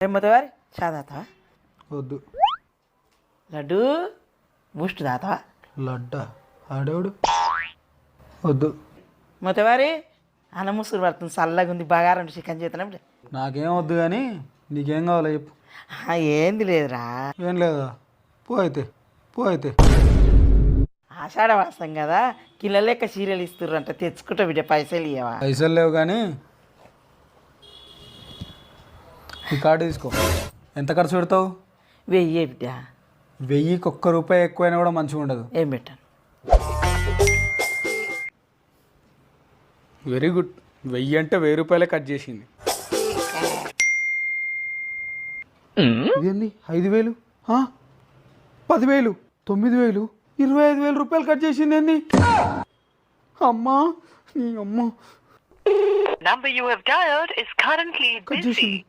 మొదవారి చా తాతావా వద్దు. లడ్డు బూస్ట్ తాతావా లడ్డా ఆడేవాడు వద్దు. మొదవారి అన్న ముసురు పడుతుంది చల్లగా ఉంది బాగా రెండు చికెన్ చేతున్నప్పుడు నాకేం వద్దు కానీ నీకేం కావాలో చెప్పు. ఏంది లేదురా ఏం లేదా పో అయితే ఆషాఢ మాసం కదా కిలో లెక్క సీరియల్ ఇస్తుర్రు అంటే తెచ్చుకుంటా బిడ్డ పైసలు ఇవ్వవా పైసలు లేవు కానీ ఈ కార్డు తీసుకో. ఎంత ఖర్చు పెడతావు? 1000 బిడ్డ 1000కి ₹1 ఎక్కువైనా కూడా మంచిగా ఉండదు. ఏం పెట్టాను వెరీ గుడ్. 1000 అంటే ₹1000 కట్ చేసింది. ఇదేంది 5,000, 10,000, 9,000, ₹25,000 కట్ చేసింది ఏంది? అమ్మా నీ అమ్మ Number you have dialed is currently cut busy. చేసింది.